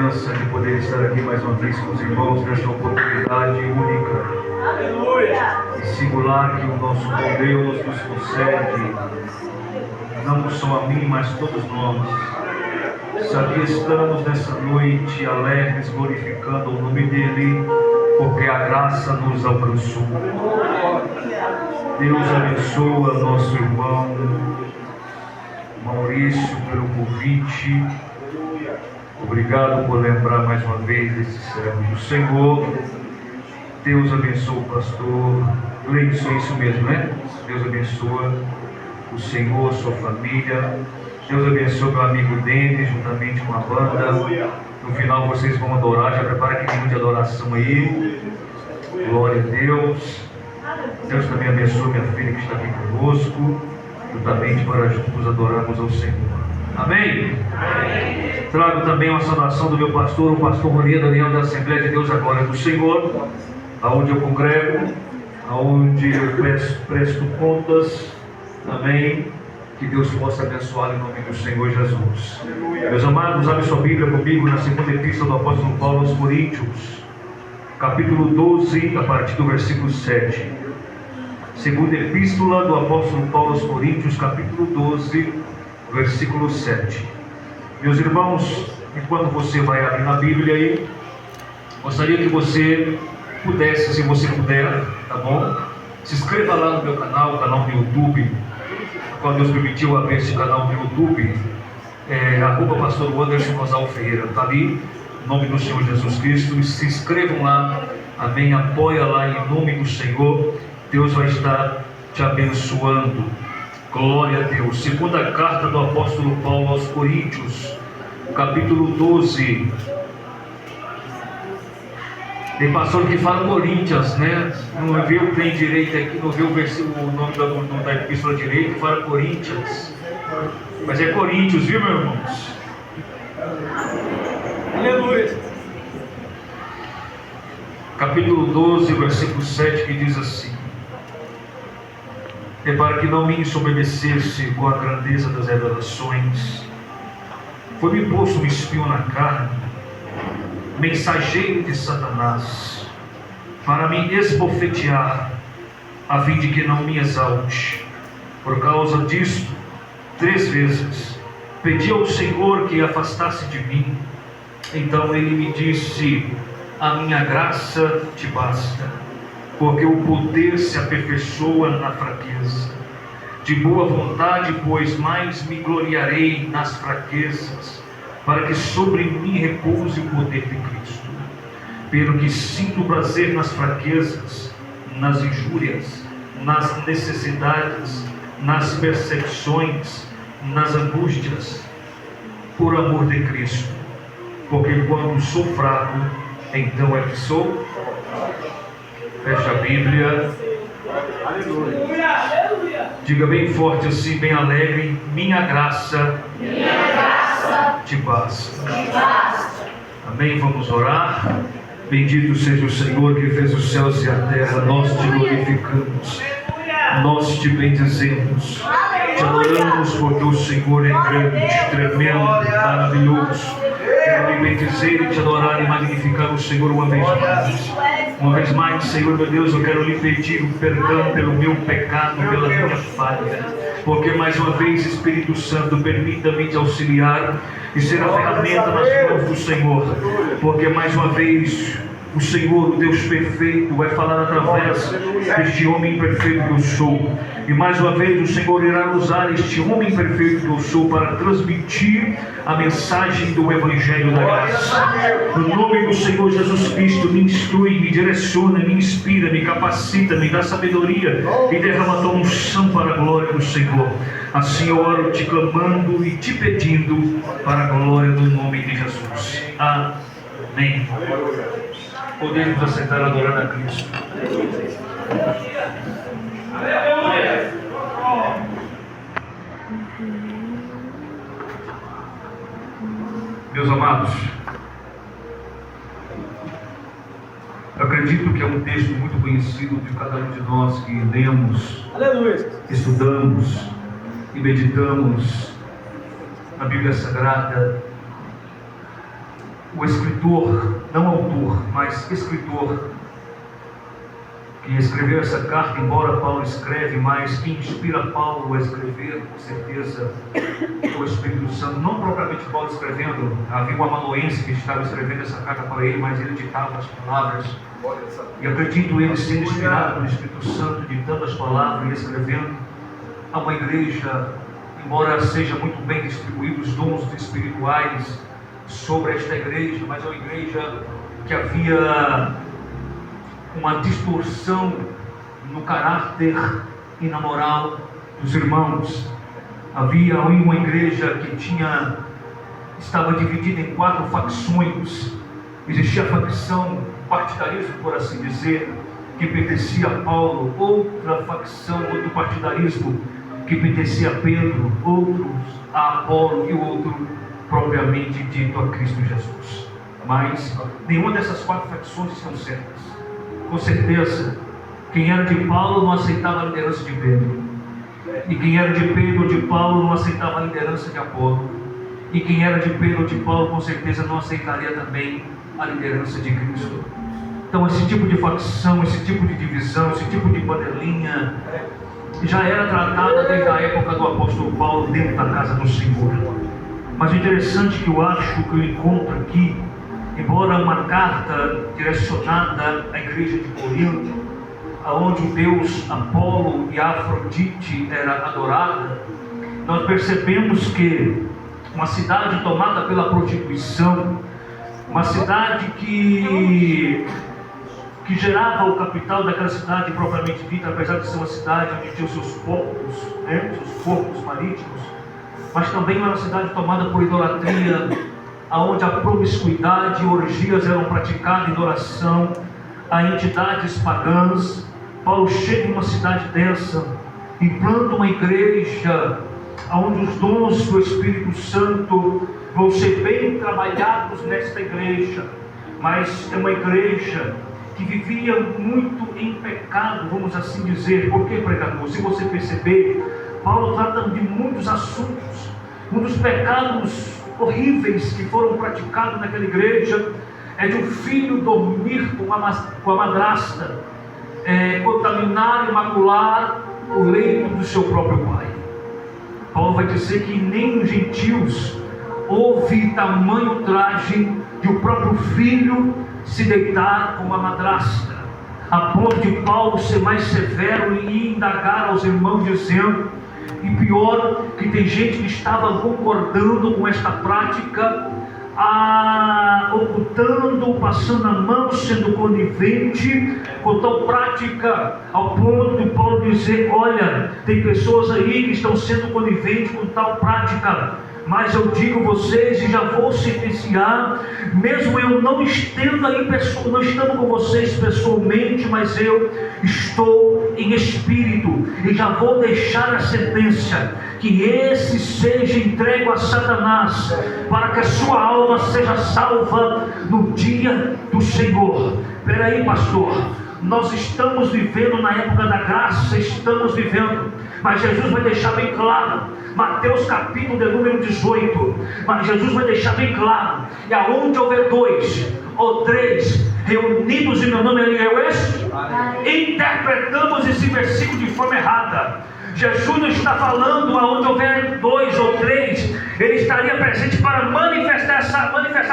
presença, de poder estar aqui mais uma vez com os irmãos nessa oportunidade única. Aleluia! E singular que o nosso bom Deus nos concede, não só a mim, mas todos nós. Aqui estamos nessa noite alegres, glorificando o nome dEle, porque a graça nos alcançou. Deus abençoa nosso irmão Maurício pelo convite. Obrigado por lembrar mais uma vez desse servo do Senhor. Deus abençoa o pastor Gleison, isso mesmo, né? Deus abençoa o Senhor, sua família. Deus abençoe meu amigo Denis, juntamente com a banda. No final vocês vão adorar, já prepara aquele nível de adoração aí. Glória a Deus. Deus também abençoe minha filha que está aqui conosco, juntamente para juntos adorarmos ao Senhor. Amém? Amém. Trago também uma saudação do meu pastor, o pastor Maria Daniel da Assembleia de Deus, a Glória do Senhor, aonde eu congrego, aonde eu presto contas. Amém. Que Deus possa abençoar em nome do Senhor Jesus. Meus amados, abre sua Bíblia comigo na segunda epístola do apóstolo Paulo aos Coríntios, capítulo 12, a partir do versículo 7. Segunda epístola do apóstolo Paulo aos Coríntios, capítulo 12, versículo 7. Meus irmãos, enquanto você vai abrir na Bíblia aí, gostaria que você pudesse, se você puder, tá bom? Se inscreva lá no meu canal, canal do YouTube. Quando Deus permitiu abrir esse canal no YouTube, @pastor Anderson Rosal Ferreira, está ali, em nome do Senhor Jesus Cristo. E se inscrevam lá, amém, apoia lá em nome do Senhor. Deus vai estar te abençoando. Glória a Deus. Segunda carta do apóstolo Paulo aos Coríntios, capítulo 12. Tem pastor que fala Coríntios, né? Não vê o trem direito aqui, não vê o versículo, o nome da epístola direito, fala Coríntios. Mas é Coríntios, viu, meus irmãos? Aleluia. Capítulo 12, versículo 7, que diz assim: é para que não me ensoberbecesse com a grandeza das revelações, foi-me posto um espinho na carne, mensageiro de Satanás, para me esbofetear, a fim de que não me exalte. Por causa disto, 3 vezes pedi ao Senhor que afastasse de mim. Então ele me disse: a minha graça te basta, porque o poder se aperfeiçoa na fraqueza. De boa vontade, pois, mais me gloriarei nas fraquezas, para que sobre mim repouse o poder de Cristo. Pelo que sinto prazer nas fraquezas, nas injúrias, nas necessidades, nas perseguições, nas angústias, por amor de Cristo. Porque quando sou fraco, então é que sou. Fecha a Bíblia. Aleluia. Diga bem forte assim, bem alegre: minha graça te basta. Amém? Vamos orar. Bendito seja o Senhor que fez os céus e a terra. Nós te glorificamos, nós te bendizemos, te adoramos, porque o Senhor é grande, tremendo, maravilhoso. Quero me bendizer e te adorar e magnificar o Senhor uma vez mais. Uma vez mais, Senhor meu Deus, eu quero lhe pedir o perdão pelo meu pecado, pela minha falha. Porque mais uma vez, Espírito Santo, permita-me te auxiliar e ser a ferramenta nas mãos do Senhor. Porque mais uma vez, o Senhor, o Deus perfeito, vai falar através deste homem perfeito que eu sou. E mais uma vez o Senhor irá usar este homem perfeito que eu sou para transmitir a mensagem do Evangelho da Graça. No nome do Senhor Jesus Cristo, me instrui, me direciona, me inspira, me capacita, me dá sabedoria e derrama a tua unção para a glória do Senhor. Assim eu oro te clamando e te pedindo para a glória do nome de Jesus. Amém. Podemos assentar adorando a Cristo. Meus amados, eu acredito que é um texto muito conhecido de cada um de nós que lemos, estudamos e meditamos na Bíblia Sagrada. o escritor, não autor, mas escritor, que escreveu essa carta, embora Paulo escreve, mas quem inspira Paulo a escrever, com certeza, é o Espírito Santo. Não propriamente Paulo escrevendo, havia um amanuense que estava escrevendo essa carta para ele, mas ele ditava as palavras. E acredito ele sendo inspirado pelo Espírito Santo, ditando as palavras e escrevendo a uma igreja, embora seja muito bem distribuídos os dons espirituais sobre esta igreja, mas é uma igreja que havia uma distorção no caráter e na moral dos irmãos. Havia uma igreja que estava dividida em 4 facções. Existia a facção partidarismo, por assim dizer, que pertencia a Paulo, outra facção, outro partidarismo que pertencia a Pedro, outros a Apolo e o outro propriamente dito a Cristo Jesus. Mas nenhuma dessas 4 facções estão certas. Com certeza, quem era de Paulo não aceitava a liderança de Pedro, e quem era de Pedro ou de Paulo não aceitava a liderança de Apolo, e quem era de Pedro ou de Paulo com certeza não aceitaria também a liderança de Cristo. Então esse tipo de facção, esse tipo de divisão, esse tipo de panelinha já era tratada desde a época do apóstolo Paulo dentro da casa do Senhor. Mas o interessante que eu acho que eu encontro aqui, embora uma carta direcionada à igreja de Corinto, aonde o deus Apolo e Afrodite era adorada, nós percebemos que uma cidade tomada pela prostituição, uma cidade que gerava o capital daquela cidade propriamente dita, apesar de ser uma cidade onde tinha os seus portos marítimos, mas também era uma cidade tomada por idolatria, onde a promiscuidade e orgias eram praticadas em oração a entidades pagãs. Paulo chega em uma cidade dessa, implanta uma igreja onde os dons do Espírito Santo vão ser bem trabalhados nesta igreja, mas é uma igreja que vivia muito em pecado, vamos assim dizer. Por que, pregador? Se você perceber, Paulo trata de muitos assuntos. Um dos pecados horríveis que foram praticados naquela igreja é de um filho dormir com a madrasta, contaminar e macular o leito do seu próprio pai. Paulo vai dizer que nem nos gentios houve tamanho traje de o próprio filho se deitar com uma madrasta, a ponto de Paulo ser mais severo e indagar aos irmãos dizendo, e pior, que tem gente que estava concordando com esta prática, ocultando, passando a mão, sendo conivente com tal prática, ao ponto de Paulo dizer, olha, tem pessoas aí que estão sendo coniventes com tal prática. Mas eu digo vocês, e já vou sentenciar, mesmo eu não estando com vocês pessoalmente, mas eu estou em espírito, e já vou deixar a sentença, que esse seja entregue a Satanás, para que a sua alma seja salva no dia do Senhor. Peraí, pastor, nós estamos vivendo na época da graça, estamos vivendo, mas Jesus vai deixar bem claro, Mateus capítulo de número 18, mas Jesus vai deixar bem claro, e aonde houver 2 ou 3 reunidos em meu nome, ele é o este. Interpretamos esse versículo de forma errada. Jesus não está falando aonde houver 2 ou 3, ele estaria presente para manifestar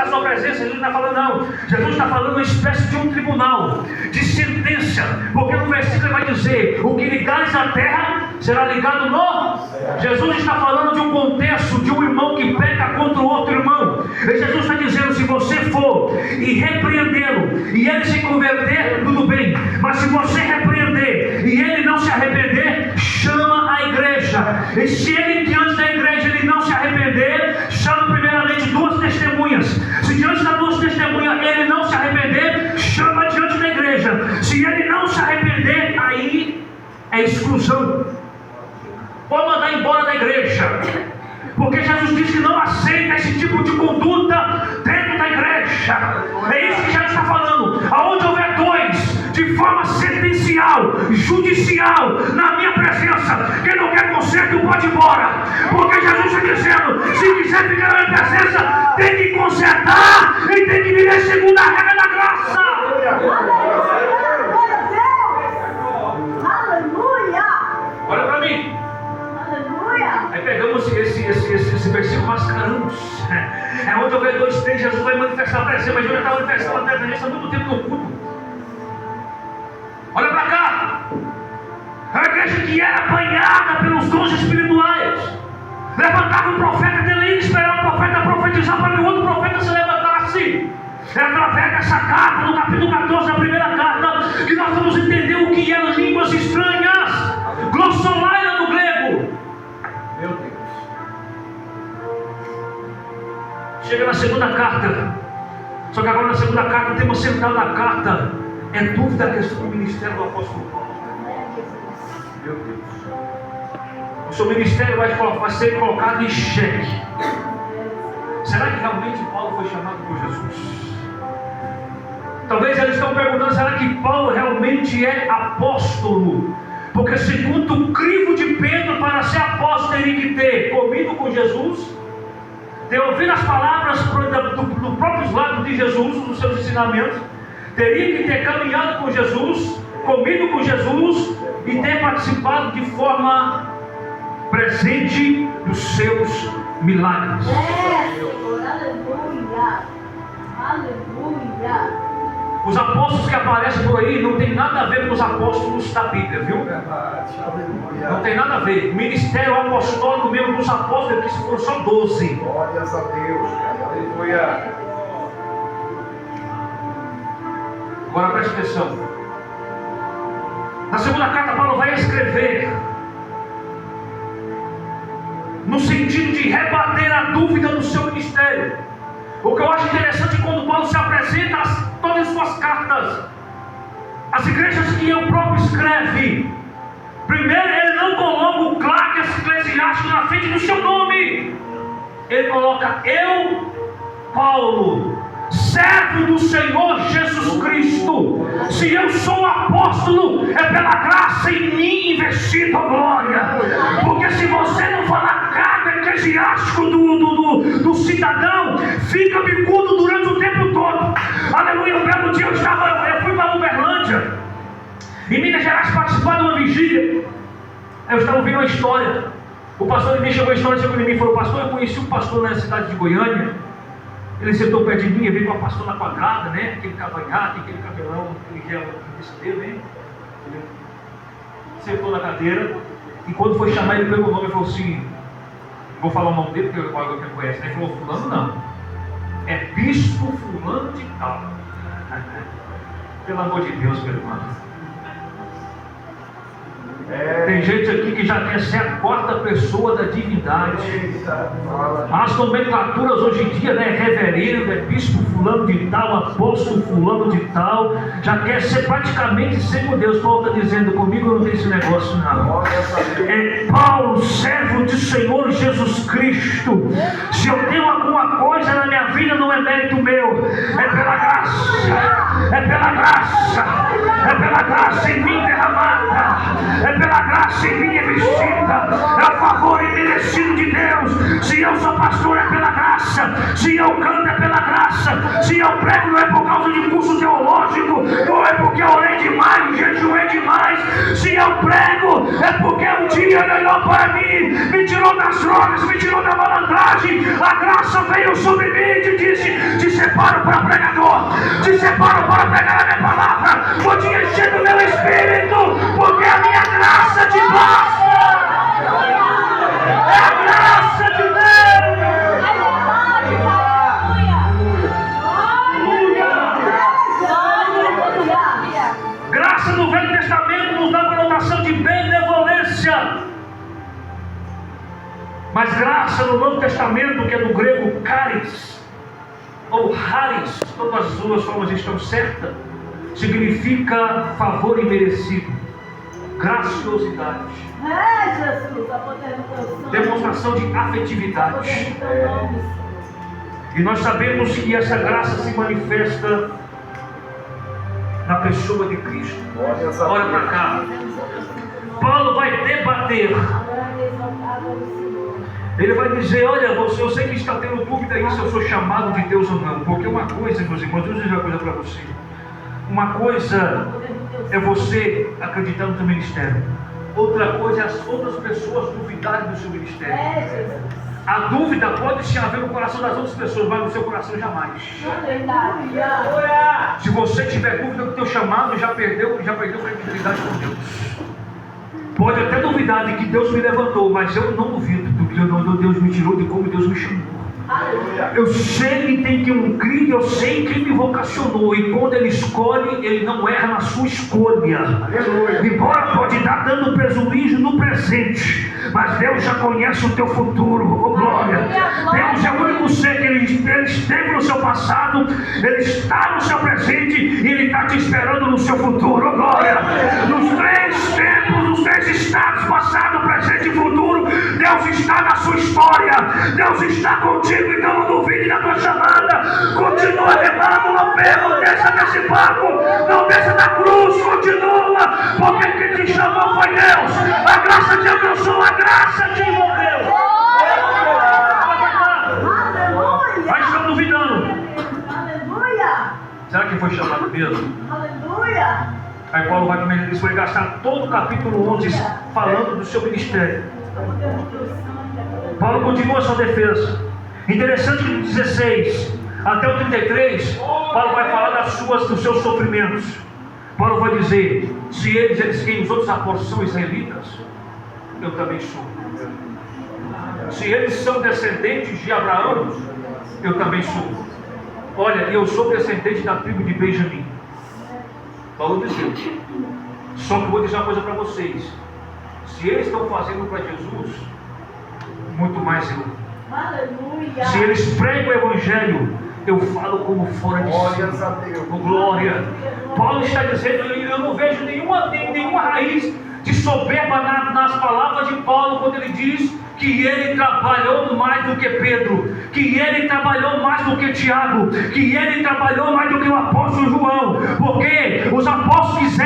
sua presença. Jesus não está falando, não. Jesus está falando uma espécie de um tribunal, de sentença, porque no versículo ele vai dizer, o que ligares na terra será ligado no... Jesus está falando de um contexto, de um irmão que peca contra o outro irmão, e Jesus está dizendo, se você for e repreendê-lo, e ele se converter, tudo bem, mas se você repreender, e ele não se arrepender, chama a igreja, e se ele diante da igreja ele não se arrepender, chama primeiramente 2 testemunhas, se diante das 2 testemunhas ele não se arrepender, chama diante da igreja, se ele não se arrepender, aí é exclusão, pode mandar embora da igreja, porque Jesus diz que não aceita esse tipo de conduta dentro da igreja. É isso que Jesus está falando. Aonde houver 2 de forma sentencial, judicial, na minha presença, quem não quer conserto pode ir embora, porque Jesus está dizendo, se quiser ficar na minha presença, tem que consertar Quem tem que viver segundo a regra da graça. Aleluia! Olha para mim. Aleluia! Aí pegamos esse versículo, mascaramos. É onde eu vejo 2, 3, Jesus vai manifestar a presença, mas ele já está manifestando a presença há muito tempo no culto. Olha para cá. É uma igreja que era apanhada pelos dons espirituais. Levantava um profeta, tinha que esperar o profeta profetizar para que o outro profeta se levantasse. É através dessa carta, no capítulo 14 da primeira carta, que nós vamos entender o que eram línguas estranhas. Glossolaia no grego. Meu Deus. Chega na segunda carta. Só que agora na segunda carta, o tema central da carta é dúvida a questão do ministério do apóstolo Paulo. Meu Deus. O seu ministério vai ser colocado em xeque. Será que realmente Paulo foi chamado por Jesus? Talvez eles estão perguntando, será que Paulo realmente é apóstolo? Porque segundo o crivo de Pedro, para ser apóstolo teria que ter comido com Jesus, ter ouvido as palavras do próprio lábios de Jesus, dos seus ensinamentos, teria que ter caminhado com Jesus, comido com Jesus e ter participado de forma presente dos seus milagres. Senhor, aleluia, aleluia. Os apóstolos que aparecem por aí não tem nada a ver com os apóstolos da Bíblia, viu? Não tem nada a ver. O ministério apostólico mesmo dos apóstolos, que foram só 12. Glórias a Deus, aleluia. Agora preste atenção. Na segunda carta, Paulo vai escrever no sentido de rebater a dúvida do seu ministério. O que eu acho interessante quando Paulo se apresenta todas as suas cartas, as igrejas que ele próprio escreve, primeiro ele não coloca o claque eclesiástico na frente do seu nome. Ele coloca: eu, Paulo, servo do Senhor Jesus Cristo. Se eu sou apóstolo, é pela graça em mim investida, glória. Porque se você não falar cargo eclesiástico do cidadão, fica bicudo durante o tempo todo. Aleluia. Um belo dia eu fui para Uberlândia, em Minas Gerais, participar de uma vigília. Eu estava ouvindo uma história. O pastor me chegou a história, chegou em mim e falou: pastor, eu conheci um pastor na cidade de Goiânia. Ele sentou perto de mim, veio com a pastora quadrada, né? Aquele cavanhaque, aquele cabelão, aquele gel desse dele, né? Ele sentou na cadeira, e quando foi chamar ele pelo nome, ele falou assim: vou falar o nome dele, porque alguém que conhece, né? Ele falou: fulano não, é bispo fulano de tal. Pelo amor de Deus, meu irmão. Tem gente aqui que já quer ser a quarta pessoa da divindade. As nomenclaturas hoje em dia, né? Reverendo, é bispo fulano de tal, apóstolo fulano de tal. Já quer ser praticamente sem Deus. Paulo está dizendo: comigo não tem esse negócio não. É Paulo, servo do Senhor Jesus Cristo. Se eu tenho alguma coisa na minha vida, não é mérito meu, é pela graça. É pela graça. É pela graça em mim derramada. É pela graça em mim investida. É o favor imerecido de Deus. Se eu sou pastor, é pela graça. Se eu canto, é pela graça. Se eu prego, não é por causa de curso teológico. Não é porque eu orei demais, jejuei demais. Se eu prego, é porque um dia ele olhou para mim, me tirou das drogas, me tirou da malandragem. A graça veio sobre mim e te disse: te separo para pregador, te separo para pregar a minha palavra. Vou te encher do meu espírito, porque a minha graça te basta. É a graça de Deus. Graça no Velho Testamento nos dá a conotação de benevolência. Mas graça no Novo Testamento, que é do grego charis ou haris, todas as duas formas estão certas, significa favor imerecido, graciosidade, Jesus, a poder do teu nome. demonstração de afetividade. A poder do teu nome. E nós sabemos que essa graça se manifesta na pessoa de Cristo. Olha para cá. Paulo vai debater Ele vai dizer, olha, eu sei que está tendo dúvida aí se eu sou chamado de Deus ou não. Porque uma coisa, meus irmãos, eu vou dizer uma coisa para você. Uma coisa é você acreditar no seu ministério. Outra coisa é as outras pessoas duvidarem do seu ministério. A dúvida pode se haver no coração das outras pessoas, mas no seu coração jamais. Se você tiver dúvida do teu chamado, já perdeu credibilidade com Deus. Pode até duvidar de que Deus me levantou, mas eu não duvido do que Deus me tirou, de como Deus me chamou. Eu sei que tem que um crivo, eu sei que Ele me vocacionou, e quando Ele escolhe, Ele não erra na sua escolha. Embora pode estar dando prejuízo no presente, mas Deus já conhece o teu futuro. Oh, glória! Deus é o único ser que Ele esteve no seu passado, Ele está no seu presente e Ele está te esperando no seu futuro. Oh, glória! Nos três tempos, nos três estados, passado, presente e futuro, Deus está na sua história. Deus está contigo, então não duvide da tua chamada. Continua remando, não desça desse barco, não desça da cruz, continua, porque quem te chamou foi Deus. A graça te alcançou, a graça te envolveu. Mas estão duvidando. Será que foi chamado mesmo? Aí Paulo vai gastar todo o capítulo 11 falando do seu ministério. Paulo continua a sua defesa. Interessante que do 16 até o 33, Paulo vai falar dos seus sofrimentos. Paulo vai dizer, se eles quem os outros apóstolos são israelitas, eu também sou. Se eles são descendentes de Abraão, eu também sou. Olha, eu sou descendente da tribo de Benjamim. Paulo dizia. Só que eu vou dizer uma coisa para vocês. Se eles estão fazendo para Jesus, muito mais eu. Aleluia. Se eles pregam o Evangelho, eu falo como fora de si. Com glória. Paulo está dizendo, eu não vejo nenhuma raiz de soberba nas palavras de Paulo, quando ele diz que ele trabalhou mais do que Pedro, que ele trabalhou mais do que Tiago, que ele trabalhou mais do que o apóstolo João, porque os apóstolos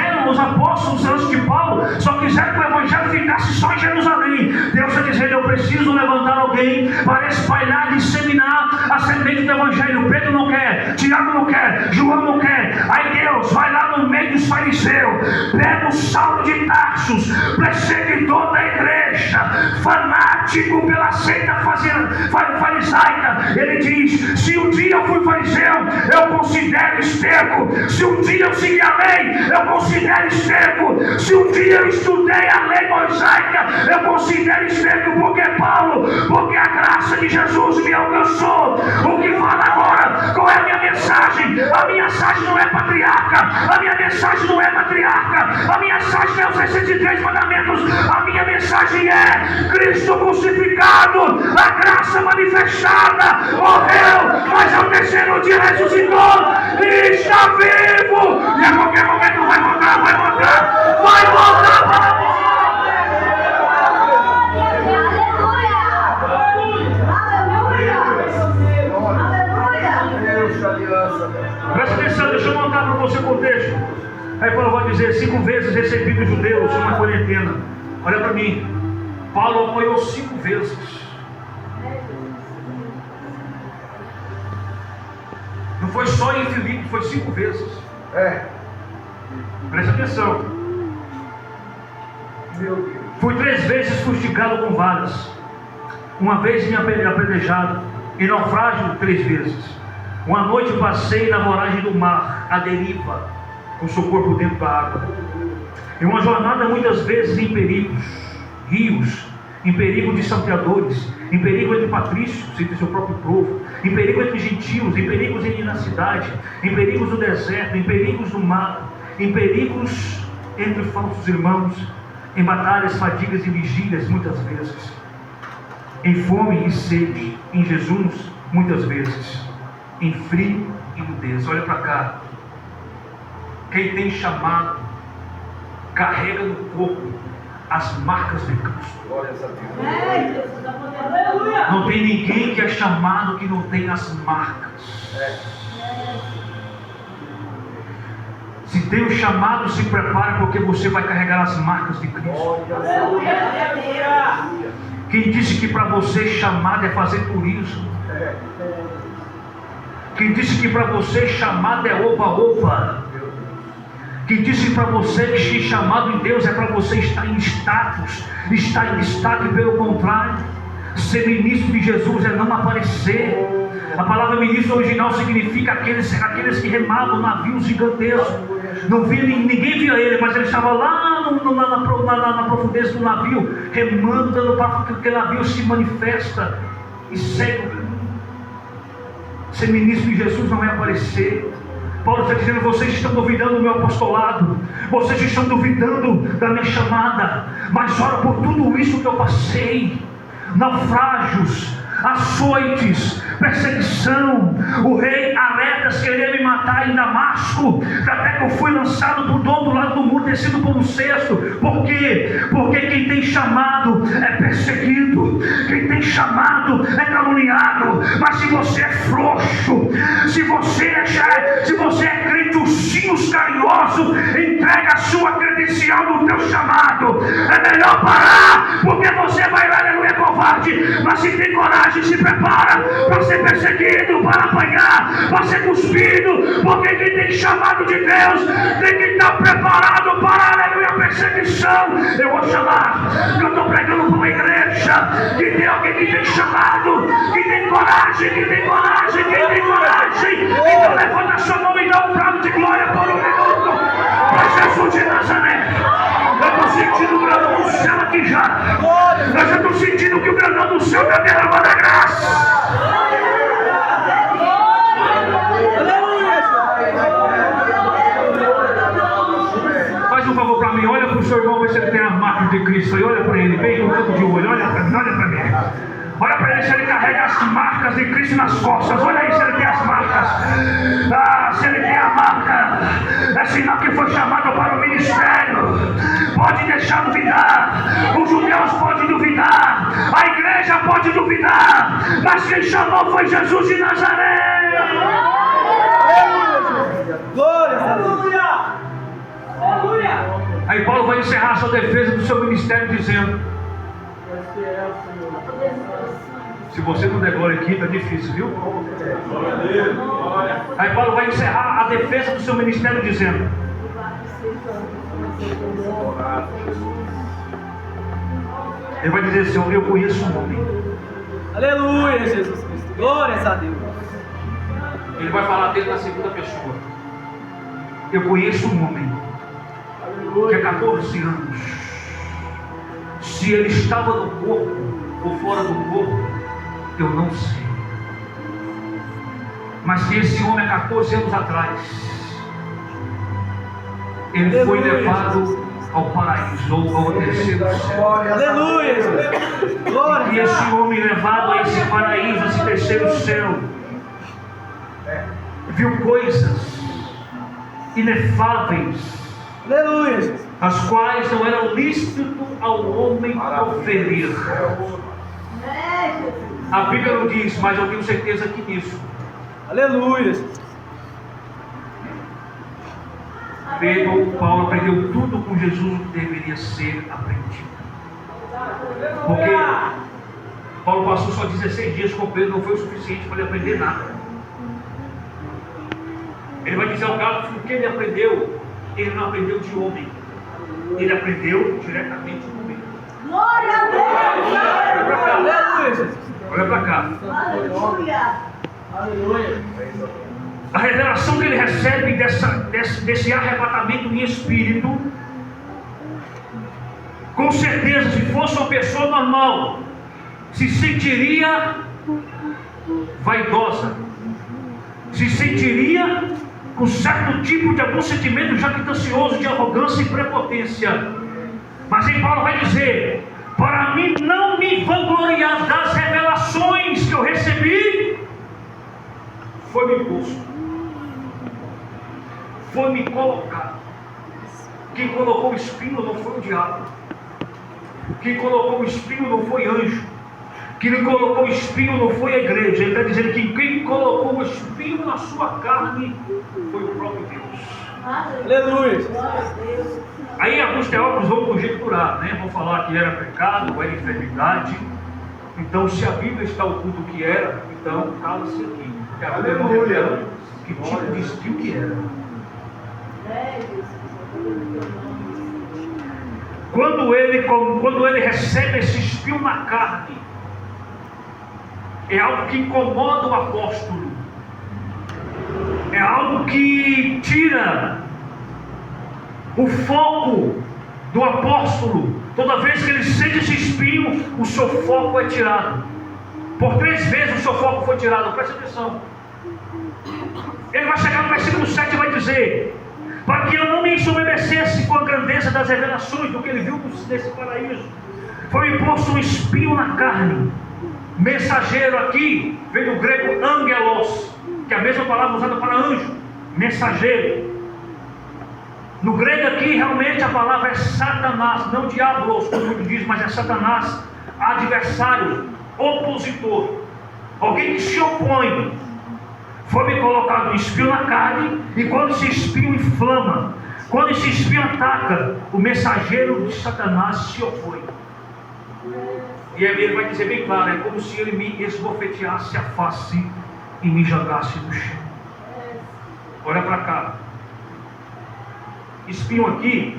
antes de Paulo só quiseram que o Evangelho ficasse só em Jerusalém. Deus está dizendo, eu preciso levantar alguém para espalhar, disseminar a semente do Evangelho. Pedro não quer, Tiago não quer, João não quer. Aí Deus vai lá no meio dos fariseus, pega o Saulo de Tarsus, perseguidor da igreja, fanático pela seita farisaica. Ele diz, se um dia eu fui fariseu, eu considero esterco. Se um dia eu segui a lei, eu considero esterco. Se um dia eu estudei a lei mosaica, eu considero esterco. Porque Paulo, porque a graça de Jesus me alcançou. O que fala agora? Qual é a minha mensagem? A minha mensagem não é patriarca. A minha mensagem não é matriarca. A minha mensagem não é os 603 mandamentos. A minha mensagem é Cristo crucificado, a graça manifestada, morreu, mas ao terceiro dia ressuscitou e está vivo. E a qualquer momento vai voltar para nós. Presta atenção, deixa eu montar para você o contexto. Aí Paulo vai dizer, 5 vezes recebi dos judeus uma quarentena. Olha para mim, Paulo apoiou 5 vezes. Não foi só em Filipe, foi 5 vezes. Presta atenção. Fui 3 vezes fustigado com varas. Uma vez me apedrejado. E naufrágio 3 vezes. Uma noite passei na voragem do mar, à deriva, com seu corpo dentro da água. E uma jornada muitas vezes em perigos, rios, em perigo de salteadores, em perigo entre patrícios, entre seu próprio povo, em perigo entre gentios, em perigos na cidade, em perigos no deserto, em perigos no mar, em perigos entre falsos irmãos, em batalhas, fadigas e vigílias muitas vezes, em fome e sede, em jejuns muitas vezes, em frio e nudez. Olha para cá. Quem tem chamado carrega no corpo as marcas de Cristo. Não tem ninguém que é chamado que não tem as marcas. Se tem o chamado, se prepare, porque você vai carregar as marcas de Cristo. Quem disse que para você chamado é fazer turismo? Quem disse que para você chamado é oba-oba? Quem disse para você que chamado em Deus é para você estar em status, estar em destaque? Pelo contrário, ser ministro de Jesus é não aparecer. A palavra ministro original significa aqueles que remavam navios gigantescos. Não via, ninguém via ele, mas ele estava lá na profundeza do navio, remando, dando para que aquele navio se manifesta e segue. Ser ministro de Jesus não é aparecer. Paulo está dizendo: vocês estão duvidando do meu apostolado, vocês estão duvidando da minha chamada, mas ora por tudo isso que eu passei: naufrágios, açoites, perseguição, o rei Aretas queria me matar em Damasco, até que eu fui lançado por do outro lado do muro, descido por um cesto. Por quê? Porque quem tem chamado é perseguido, quem tem chamado é caluniado. Mas se você é frouxo, se você é crente ursinhos carinhoso, entrega a sua credencial do teu chamado. É melhor parar, porque você vai lá, aleluia, covarde. Mas se tem coragem, se prepara para ser perseguido, para apanhar, para ser cuspido, porque quem tem chamado de Deus tem que estar preparado para, aleluia, a perseguição. Eu vou chamar, eu estou pregando para uma igreja que tem alguém que tem chamado, que tem coragem, que tem coragem, que tem coragem. Então levanta sua mão e dá um brado de glória por um minuto para Jesus de Nazaré. Eu estou sentindo o grandão do céu aqui já. Eu já estou sentindo que o grandão do céu está derramando a graça. Faz um favor para mim, olha para o seu irmão, ver se ele tem as marcas de Cristo aí. Olha para ele, bem no canto de olho, olha para mim, olha para mim. Olha para ele se ele carrega as marcas de Cristo nas costas. Olha aí se ele tem as marcas. Se ele tem a marca, é sinal que foi chamado para o ministério. Pode deixar duvidar. Os judeus podem duvidar. A igreja pode duvidar. Mas quem chamou foi Jesus de Nazaré. Glória a Deus. Aleluia. Aí Paulo vai encerrar a sua defesa do seu ministério dizendo: se você não der glória aqui, está difícil, viu? Aí Paulo vai encerrar a defesa do seu ministério dizendo: ele vai dizer assim: eu conheço um homem. Aleluia, Jesus Cristo. Glórias a Deus. Ele vai falar dele na segunda pessoa. Eu conheço um homem que há 14 anos, se ele estava no corpo ou fora do corpo, eu não sei. Mas se esse homem há 14 anos atrás, ele foi levado ao paraíso ou ao terceiro céu. Aleluia. Glória. E esse homem levado a esse paraíso, a esse terceiro céu, viu coisas inefáveis, Aleluia. as quais não era lícito ao homem proferir. A Bíblia não diz, mas eu tenho certeza que nisso Aleluia. Paulo aprendeu tudo com Jesus o que deveria ser aprendido. Porque Paulo passou só 16 dias com Pedro, não foi o suficiente para ele aprender nada. Ele vai dizer ao Gálatas que o que ele aprendeu, ele não aprendeu de homem, ele aprendeu diretamente comigo. Glória a Deus! Aleluia. Olha para cá. Aleluia! Aleluia. A revelação que ele recebe desse arrebatamento em espírito, com certeza, se fosse uma pessoa normal, se sentiria vaidosa, se sentiria com certo tipo de algum sentimento jactancioso, de arrogância e prepotência. Mas aí Paulo vai dizer: para mim não me vangloriar das revelações que eu recebi, foi me posto, foi me colocado. Quem colocou o espinho não foi o diabo, quem colocou o espinho não foi anjo, quem colocou o espinho não foi a igreja. Ele está dizendo que quem colocou o espinho na sua carne foi o próprio Deus. Aleluia. Aí alguns teólogos vão conjecturar, né? Vão falar que era pecado, era enfermidade, Então, se a Bíblia está oculto o que era, então cala-se aqui. Porque a Bíblia não Aleluia. revela que tipo de espinho que era. Quando ele recebe esse espinho na carne, é algo que incomoda o apóstolo. É algo que tira o foco do apóstolo. Toda vez que ele sente esse espinho, o seu foco é tirado. Por 3 vezes o seu foco foi tirado. Presta atenção. Ele vai chegar no versículo 7 e vai dizer: para que eu não me ensoberbecesse com a grandeza das revelações do que ele viu nesse paraíso, foi imposto um espinho na carne. Mensageiro aqui vem do grego angelos, que é a mesma palavra usada para anjo. Mensageiro. No grego aqui realmente a palavra é Satanás, não diablos, como ele diz, mas é Satanás, adversário, opositor, alguém que se opõe. Foi-me colocado um espinho na carne, e quando esse espinho inflama, quando esse espinho ataca, o mensageiro de Satanás se opõe. E ele vai dizer bem claro, é como se ele me esbofeteasse a face e me jogasse no chão. Olha para cá. Espinho aqui,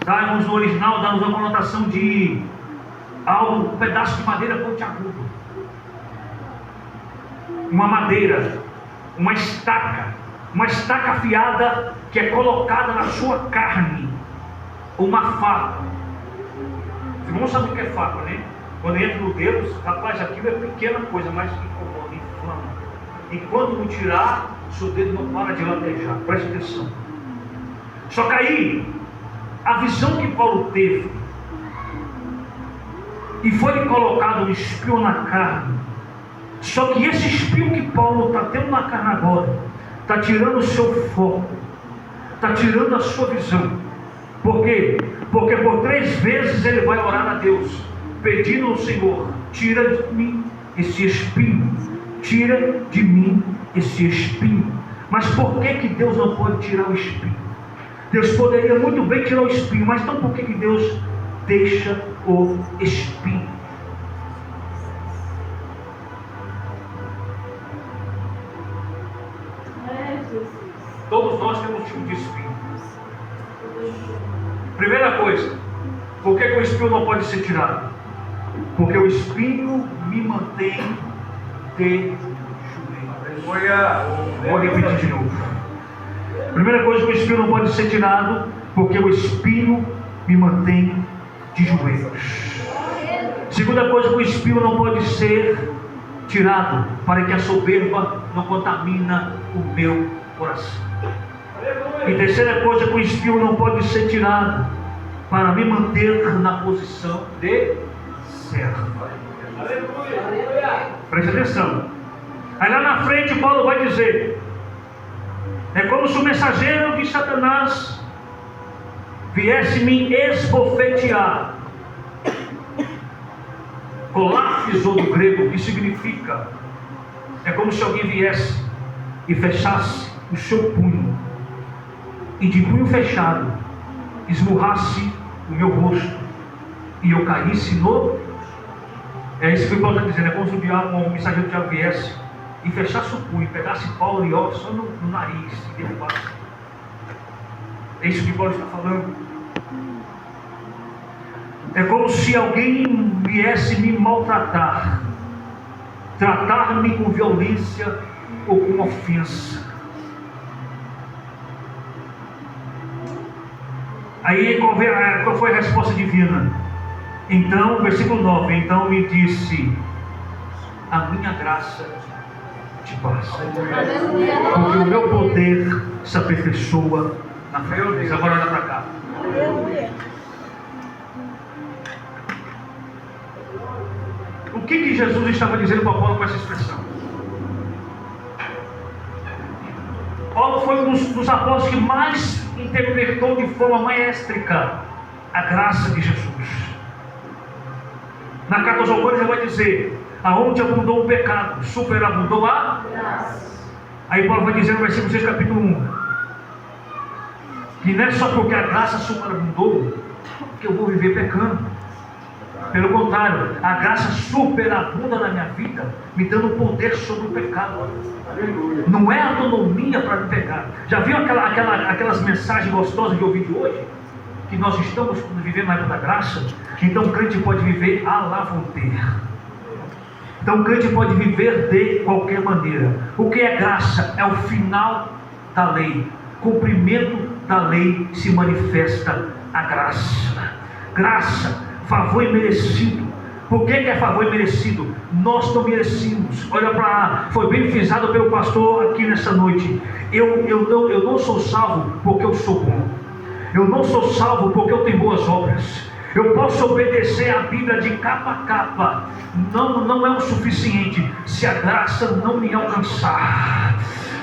dá-nos no original, dá-nos a conotação de algo, um pedaço de madeira pontiagudo. Uma madeira, uma estaca afiada que é colocada na sua carne. Uma faca. Os irmãos sabem o que é faca, né? Quando entra no dedo, rapaz, aquilo é pequena coisa, mas incomoda, inflama. E quando não tirar, o seu dedo não para de latejar. Preste atenção. Só que aí, a visão que Paulo teve, e foi colocado um espinho na carne. Só que esse espinho que Paulo está tendo na carne agora, está tirando o seu foco, está tirando a sua visão. Por quê? Porque por 3 vezes ele vai orar a Deus, pedindo ao Senhor: tira de mim esse espinho, tira de mim esse espinho. Mas por que Deus não pode tirar o espinho? Deus poderia muito bem tirar o espinho, mas então por que Deus deixa o espinho? Todos nós temos um tipo de espinho. Primeira coisa, por que o espinho não pode ser tirado? Porque o espinho me mantém de joelho. Vou repetir de novo. Primeira coisa, o espinho não pode ser tirado, porque o espinho me mantém de joelhos. Segunda coisa, o espinho não pode ser tirado, para que a soberba não contamina o meu coração. E terceira coisa, o espinho não pode ser tirado, para me manter na posição de servo. Preste atenção. Aí lá na frente Paulo vai dizer: é como se o mensageiro de Satanás viesse me esbofetear. Colapso do grego, que significa, é como se alguém viesse e fechasse o seu punho, e de punho fechado esmurrasse o meu rosto, e eu caísse no... É isso que Paulo está dizendo. É como se o mensageiro do diabo viesse e fechasse o punho, pegasse Paulo e ó, só no nariz e derrubasse. É isso que Paulo está falando. É como se alguém viesse me maltratar, tratar-me com violência ou com ofensa. Aí qual foi a resposta divina? Então, versículo 9: então me disse: a minha graça te basta, porque o meu poder se aperfeiçoa na fraqueza. Agora olha para cá. O que Jesus estava dizendo para Paulo com essa expressão? Paulo foi um dos apóstolos que mais interpretou de forma maestrica a graça de Jesus. Na carta aos Romanos ele vai dizer: aonde abundou o pecado, superabundou a graça. Aí Paulo vai dizer no versículo 6, capítulo 1, que não é só porque a graça superabundou que eu vou viver pecando. Pelo contrário, a graça superabunda na minha vida, me dando poder sobre o pecado. Não é autonomia para me pegar. Já viu aquelas mensagens gostosas que eu ouvi de hoje? Que nós estamos vivendo na época da graça. Então o crente pode viver à la vontade. Então o crente pode viver de qualquer maneira. O que é graça? É o final da lei. Cumprimento da lei se manifesta a graça. Graça, favor imerecido. Por que é favor imerecido? Nós não merecemos. Olha para lá, foi bem frisado pelo pastor aqui nessa noite. Eu não sou salvo porque eu sou bom. Eu não sou salvo porque eu tenho boas obras. Eu posso obedecer a Bíblia de capa a capa. Não é o suficiente se a graça não me alcançar.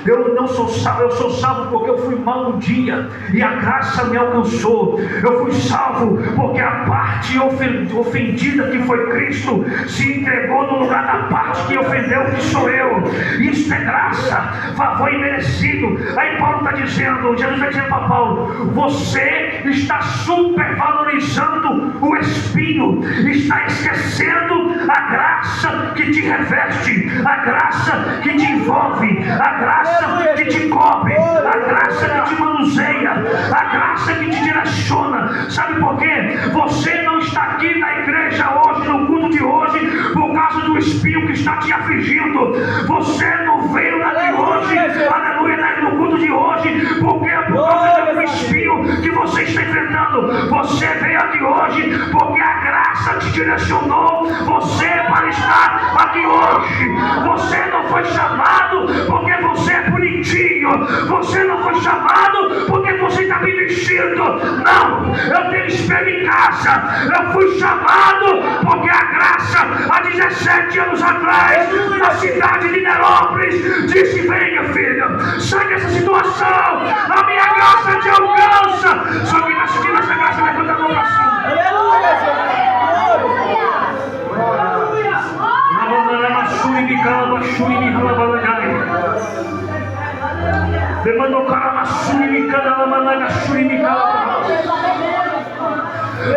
Eu não sou salvo, eu sou salvo porque eu fui mal um dia e a graça me alcançou. Eu fui salvo porque a parte ofendida que foi Cristo se entregou no lugar da parte que ofendeu, que sou eu. Isso é graça, favor imerecido. Aí Paulo está dizendo, Jesus está dizendo para Paulo: você está supervalorizando o espinho, está esquecendo a graça que te reveste, a graça que te envolve, a graça que te cobre, a graça que te manuseia, a graça que te direciona. Sabe por quê? Você não está aqui na igreja hoje, no culto de hoje, por causa do espinho que está te afligindo. Você não veio aqui hoje, aleluia, no culto de hoje, porque é por causa do espinho que você está enfrentando. Você veio aqui hoje porque a graça te direcionou você para estar aqui hoje. Você não foi chamado porque você é bonitinho. Você não foi chamado porque você está me vestindo. Não, eu tenho espelho em casa. Eu fui chamado porque a graça, há 17 anos atrás, na cidade de Nerópolis, disse: venha, filha, sai dessa situação, a minha graça te alcança. Só que está sentindo essa graça, levanta a mão para cima.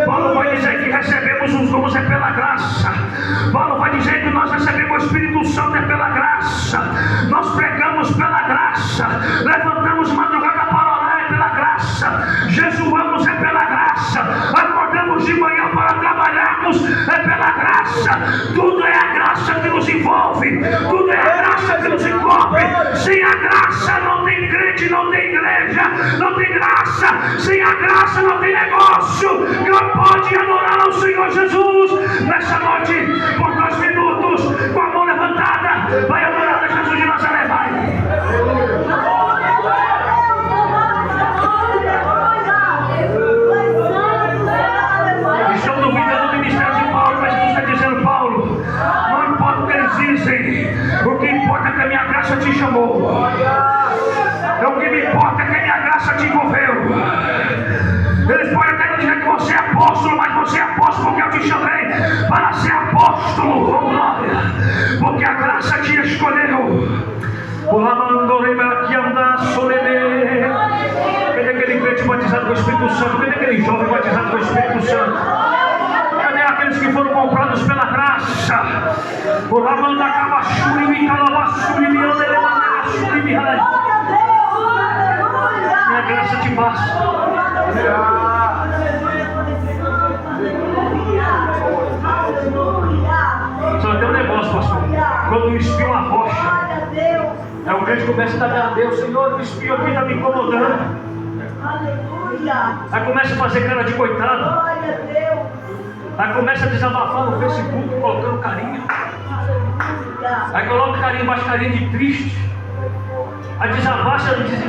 Paulo vai dizer que recebemos os dons é pela graça. Paulo vai dizer que nós recebemos o Espírito Santo é pela graça. Nós pregamos pela graça. Levantamos madrugada para orar é pela graça. Jesuamos é pela graça. Acordamos de manhã para trabalharmos é pela graça. Tudo é a graça que nos envolve. Tudo é a graça que nos encobre. Sem a graça não tem crente, não tem igreja, não tem graça. Sem a graça não tem negócio. Pode adorar ao Senhor Jesus nessa noite por 2 minutos, com a mão levantada. Vai adorar a Jesus de Nazaré, vai. Estão duvidando do ministério de Paulo, mas Jesus está dizendo: Paulo, não importa o que eles dizem, o que importa é que a minha graça te chamou. O que me importa é que a minha graça te envolveu. Eles podem até dizer que você é apóstolo, mas você é apóstolo porque eu te chamei para ser apóstolo, oh glória, porque a graça te escolheu. Cadê aquele crente batizado com o Espírito Santo? Cadê aquele jovem batizado com o Espírito Santo? Cadê aqueles que foram comprados pela graça? Minha graça te basta. Só tem um negócio, pastor. Quando o espinho arrocha, é o crente que começa a dar a Deus: Senhor, o espinho aqui está me incomodando. Aí começa a fazer cara de coitado. Aí começa a desabafar no Facebook, colocando carinha. Aí coloca carinha embaixo, carinha de triste. Aí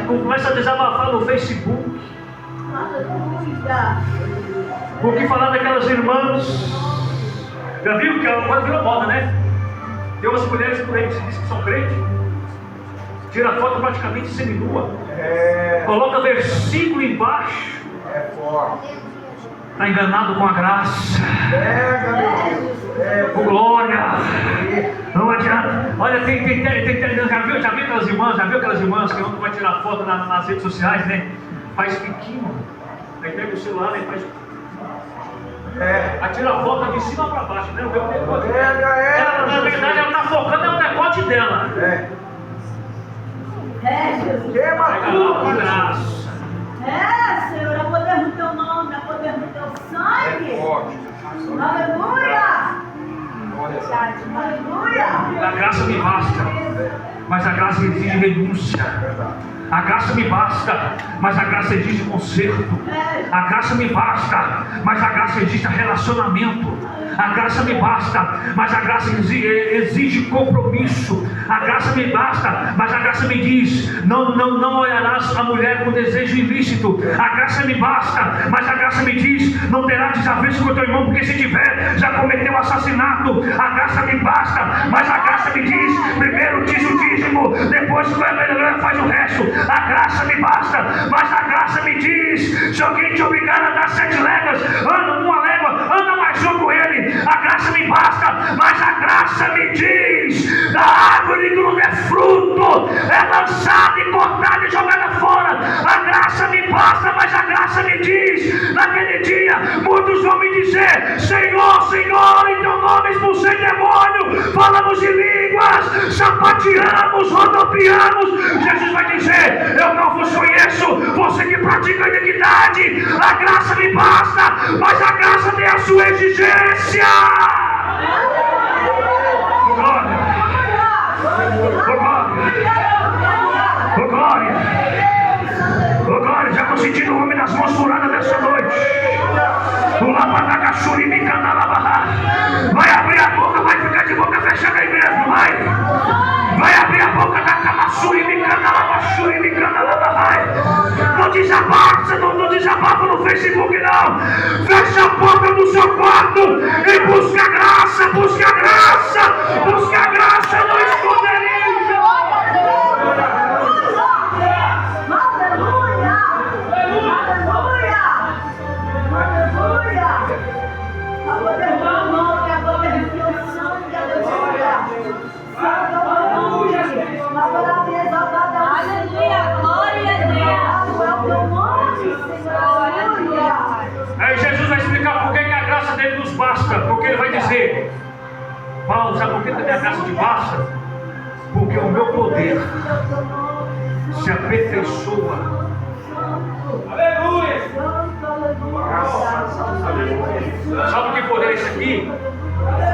começa a desabafar no Facebook. O que falar daquelas irmãs? Já viu que ela quase virou moda, né? Tem umas mulheres por aí que se diz que são crentes, tira foto praticamente seminua, coloca versículo embaixo. É forte. Está enganado com a graça. Com glória. Não adianta. Olha, já viu aquelas irmãs que vai tirar foto nas redes sociais, né? Faz biquinho. Aí pega o celular e faz. Atira a volta de cima para baixo, né? O meu decote. Pega Na verdade, ela está focando no decote dela. Jesus. Queima Pega lá tudo. com graça. Senhor, é poder no teu nome, é poder no teu sangue. Forte. Aleluia. Aleluia. A graça me basta, mas a graça exige renúncia. A graça me basta, mas a graça exige conserto. A graça me basta, mas a graça exige relacionamento. A graça me basta, mas a graça exige compromisso. A graça me basta, mas a graça me diz: não olharás a mulher com desejo ilícito. A graça me basta, mas a graça me diz: não terás desavença com o teu irmão, porque se tiver, já cometeu assassinato. A graça me basta, mas a graça me diz: primeiro diz o dízimo, depois faz o resto. A graça me basta, mas a graça me diz: se alguém te obrigar a dar 7 léguas, anda 1 légua, anda mais 1 com ele. A graça me basta, mas a graça me diz: a árvore que não der fruto é lançada e cortada e jogada fora. A graça me basta, mas a graça me diz: naquele dia muitos vão me dizer: Senhor, Senhor, em teu nome expulsei demônio, falamos de línguas, sapateamos, rodopiamos. Jesus vai dizer: eu não vos conheço, você que pratica a iniquidade. A graça me basta, mas a graça tem a sua exigência. Glória, glória, glória. Já estou sentindo o homem das mãos furadas dessa noite. O Lapadacaxuri me candalabarra. Vai abrir a boca, vai ficar de boca fechada aí mesmo, vai abrir a boca da Camassuri me candalabaxuri me candalabarra. Não desabafa, não desabafa no Facebook não. Fecha a porta do seu quarto e busca graça, busca graça, busca graça no esconderijo. Aleluia. Aleluia. Aleluia. A poder do teu nome, a poder do teu sangue, aleluia. Aleluia. Glória a Deus. É o teu nome, Senhor. Aleluia. Aí Jesus vai explicar por que a graça dele nos basta. Porque ele vai dizer: Paulo, sabe por que a minha graça te basta? Porque o meu poder se aperfeiçoa. Aleluia! Sabe o que poder é esse aqui?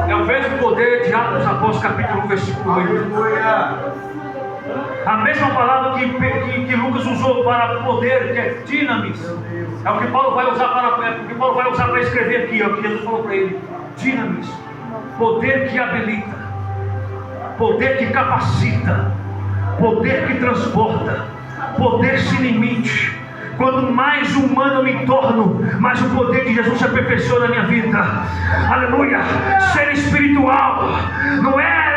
É o mesmo poder de Atos Apóstolos capítulo 1, versículo 8. A mesma palavra que Lucas usou para poder, que é dinamis. É o que Paulo vai usar para escrever aqui, ó, que Jesus falou para ele: dinamis, poder que habilita, poder que capacita, poder que transporta, poder sem limite. Quanto mais humano eu me torno, mais o poder de Jesus se aperfeiçoa na minha vida. Aleluia. Ser espiritual não é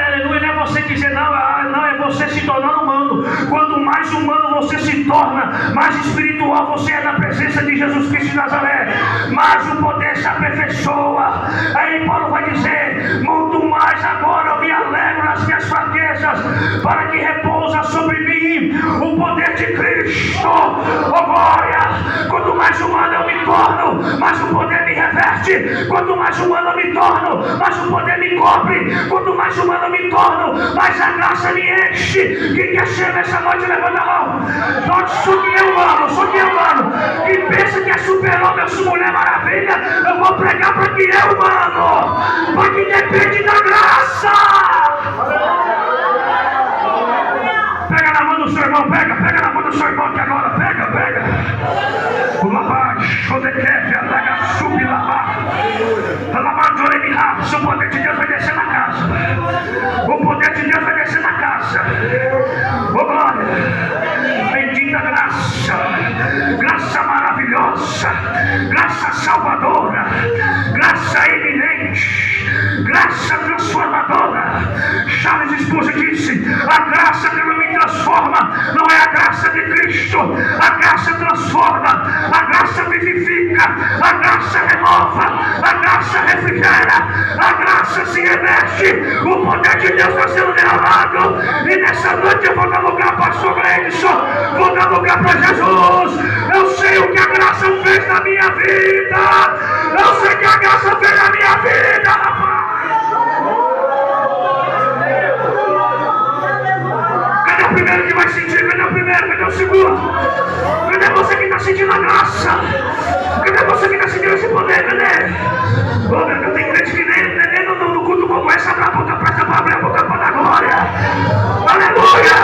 você dizer não é você se tornar humano. Quanto mais humano você se torna, mais espiritual você é na presença de Jesus Cristo de Nazaré, mais o poder se aperfeiçoa. Aí Paulo vai dizer: muito mais agora eu me alegro nas minhas fraquezas, para que repousa sobre mim o poder de Cristo. Oh glória! Quanto mais humano eu me torno, mais o poder me reverte. Quanto mais humano eu me torno, mais o poder me cobre. Quanto mais humano eu me torno, mais a graça me enche. Quem quer ser nessa noite, levanta a mão. Só que eu amo. Quem pensa que é super-homem, eu sou Mulher Maravilha, eu vou pregar para quem é humano, para quem depende da graça. Pega na mão do seu irmão, pega na mão do seu irmão aqui agora, pega. O lavagem, o dequete, a daga, sube, lavar. A lavadora de rabo, o poder de Deus vai descer na casa. O poder de Deus vai descer na casa. Oh glória, bendita graça, graça maravilhosa, graça salvadora, graça eminente, graça transformadora. Charles Spurgeon disse: a graça que não me transforma não é a graça de Cristo. A graça transforma, a graça vivifica, a graça renova, a graça refrigera, a graça se reveste. O poder de Deus está sendo derramado, e nessa noite eu vou dar lugar para o pastor Gleison, vou dar lugar para Jesus. Eu sei o que a graça fez. fez na minha vida. Eu sei que a graça fez na minha vida, rapaz. Cadê o primeiro que vai sentir? Cadê o primeiro? Cadê o segundo? Cadê você que está sentindo a graça? Cadê você que está sentindo esse poder? Cadê? Oh, meu Deus, tem crente que nem no culto como esse abre a boca para abrir a boca para dar glória. Aleluia!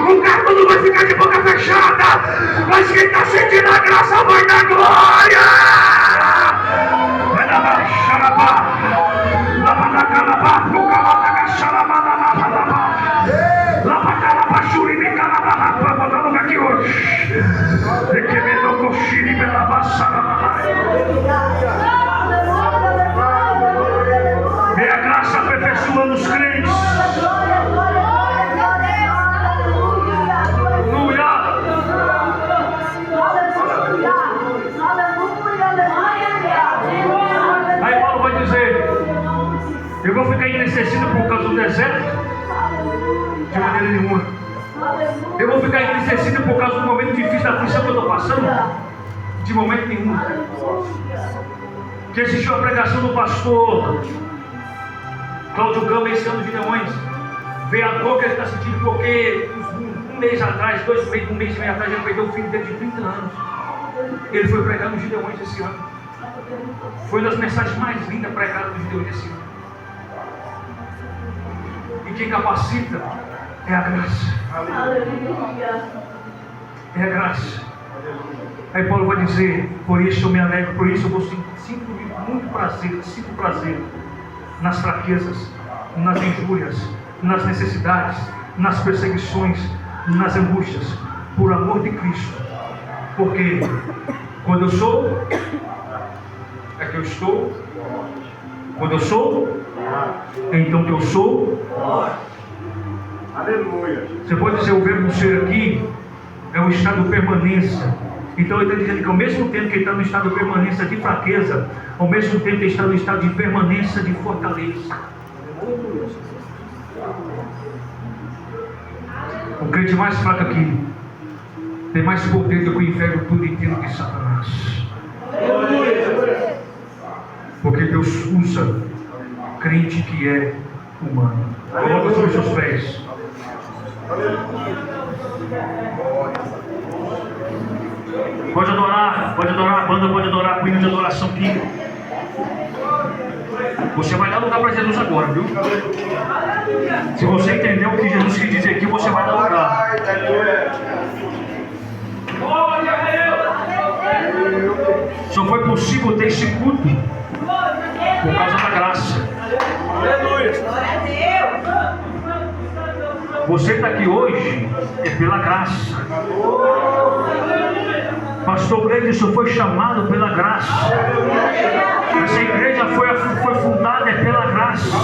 O cara não vai ficar de boca fechada, mas quem está sentindo a graça vai dar glória! Vai dar baixarabá, labadacalabá, nucaladaga, xalamadabá, labacalabá, xuribicalabá, vai botar lugar aqui hoje. Requebendo coxiri, belabaçarabá. E a graça aperfeiçoando os crentes. Aí Paulo vai dizer: eu vou ficar entristecido por causa do deserto? De maneira nenhuma. Eu vou ficar entristecido por causa do momento difícil da aflição que eu estou passando? De momento nenhum. Que assistiu a pregação do pastor Cláudio Gama esse ano de Leões, veio a dor que ele está sentindo porque um mês atrás, um mês e meio atrás, ele perdeu o filho dele de 30 anos. Ele foi pregar no Gideões esse ano. Foi uma das mensagens mais lindas pregadas no Gideões esse ano. E quem capacita é a graça. É a graça. Aí Paulo vai dizer: por isso eu me alegro, por isso eu sinto muito prazer, sinto prazer nas fraquezas, nas injúrias, nas necessidades, nas perseguições, nas angústias, por amor de Cristo. Porque quando eu sou, é que eu estou. Quando eu sou, é então que eu sou. Aleluia. Você pode dizer: o verbo ser aqui é o estado de permanência. Então ele está dizendo que ao mesmo tempo que ele está no estado de permanência de fraqueza, ao mesmo tempo ele está no estado de permanência de fortaleza. O crente mais fraco aqui tem mais poder do que o inferno tudo inteiro de Satanás. Porque Deus usa crente que é humano. Coloca sobre os seus pés. Pode adorar, a banda pode adorar, com hino de adoração aqui. Você vai dar lugar para Jesus agora, viu? Se você entendeu o que Jesus quis dizer aqui, você vai dar lugar. Só foi possível ter esse culto por causa da graça. Você está aqui hoje é pela graça. Pastor Breno só foi chamado pela graça. Essa igreja foi fundada pela graça.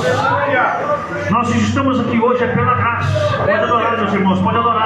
Nós estamos aqui hoje é pela graça. Pode adorar, meus irmãos, pode adorar.